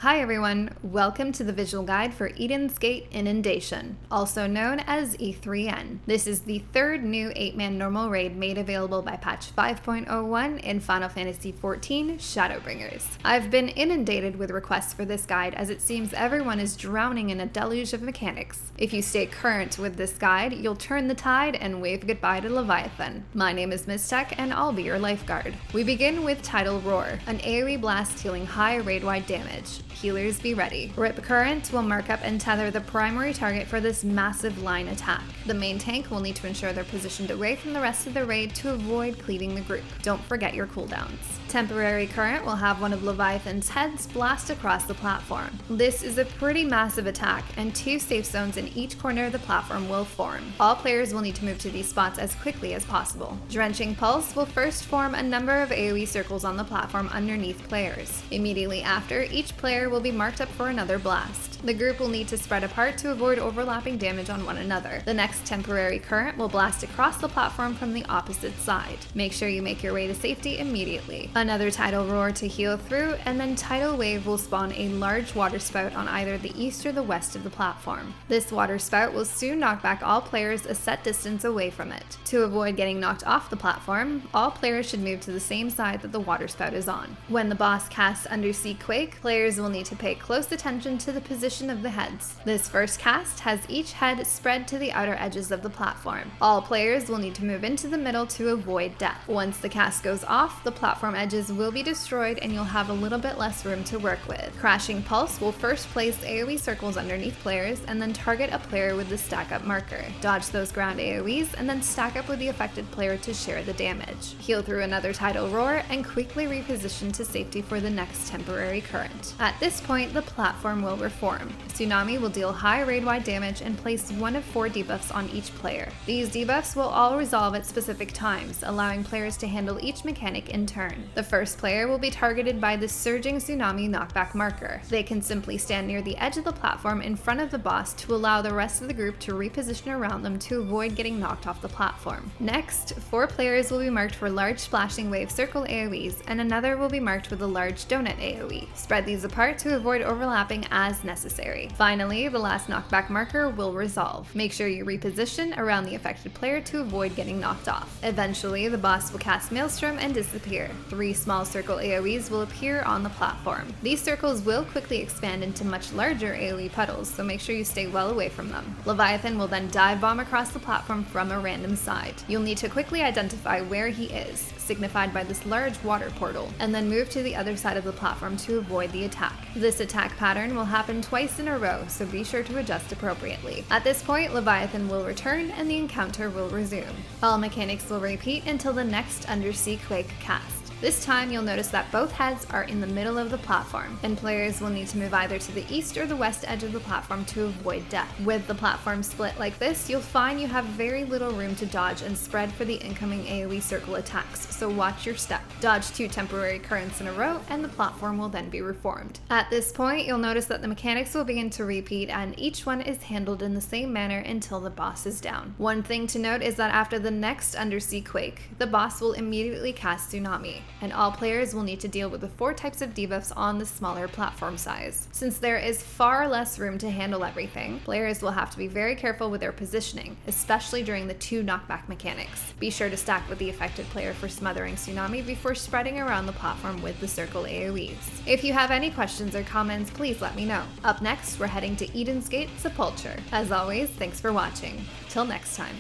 Hi everyone, welcome to the visual guide for Eden's Gate Inundation, also known as E3N. This is the third new 8-man normal raid made available by patch 5.01 in Final Fantasy XIV Shadowbringers. I've been inundated with requests for this guide as it seems everyone is drowning in a deluge of mechanics. If you stay current with this guide, you'll turn the tide and wave goodbye to Leviathan. My name is Mistech and I'll be your lifeguard. We begin with Tidal Roar, an AoE blast dealing high raid-wide damage. Healers be ready. Rip Current will mark up and tether the primary target for this massive line attack. The main tank will need to ensure they're positioned away from the rest of the raid to avoid cleaving the group. Don't forget your cooldowns. Temporary Current will have one of Leviathan's heads blast across the platform. This is a pretty massive attack, and 2 safe zones in each corner of the platform will form. All players will need to move to these spots as quickly as possible. Drenching Pulse will first form a number of AoE circles on the platform underneath players. Immediately after, each player will be marked up for another blast. The group will need to spread apart to avoid overlapping damage on one another. The next Temporary Current will blast across the platform from the opposite side. Make sure you make your way to safety immediately. Another Tidal Roar to heal through, and then Tidal Wave will spawn a large water spout on either the east or the west of the platform. This water spout will soon knock back all players a set distance away from it. To avoid getting knocked off the platform, all players should move to the same side that the water spout is on. When the boss casts Undersea Quake, players will need to pay close attention to the position of the heads. This first cast has each head spread to the outer edges of the platform. All players will need to move into the middle to avoid death. Once the cast goes off, the platform edges will be destroyed and you'll have a little bit less room to work with. Crashing Pulse will first place AoE circles underneath players and then target a player with the stack up marker. Dodge those ground AoEs and then stack up with the affected player to share the damage. Heal through another Tidal Roar and quickly reposition to safety for the next Temporary Current. At this point, the platform will reform. Tsunami will deal high raid-wide damage and place one of 4 debuffs on each player. These debuffs will all resolve at specific times, allowing players to handle each mechanic in turn. The first player will be targeted by the Surging Tsunami knockback marker. They can simply stand near the edge of the platform in front of the boss to allow the rest of the group to reposition around them to avoid getting knocked off the platform. Next, 4 players will be marked for large splashing wave circle AoEs, and another will be marked with a large donut AoE. Spread these apart to avoid overlapping as necessary. Finally, the last knockback marker will resolve. Make sure you reposition around the affected player to avoid getting knocked off. Eventually, the boss will cast MAELSTROM and disappear. 3 small circle AoEs will appear on the platform. These circles will quickly expand into much larger AoE puddles, so make sure you stay well away from them. Leviathan will then dive bomb across the platform from a random side. You'll need to quickly identify where he is, signified by this large water portal, and then move to the other side of the platform to avoid the attack. This attack pattern will happen twice in a row, so be sure to adjust appropriately. At this point, Leviathan will return and the encounter will resume. All mechanics will repeat until the next Undersea Quake cast. This time, you'll notice that both heads are in the middle of the platform, and players will need to move either to the east or the west edge of the platform to avoid death. With the platform split like this, you'll find you have very little room to dodge and spread for the incoming AoE circle attacks, so watch your step. Dodge 2 Temporary Currents in a row, and the platform will then be reformed. At this point, you'll notice that the mechanics will begin to repeat, and each one is handled in the same manner until the boss is down. One thing to note is that after the next Undersea Quake, the boss will immediately cast Tsunami, and all players will need to deal with the 4 types of debuffs on the smaller platform size. Since there is far less room to handle everything, players will have to be very careful with their positioning, especially during the 2 knockback mechanics. Be sure to stack with the affected player for smothering Tsunami before spreading around the platform with the circle AoEs. If you have any questions or comments, please let me know. Up next, we're heading to Eden's Gate Sepulchre. As always, thanks for watching. Till next time.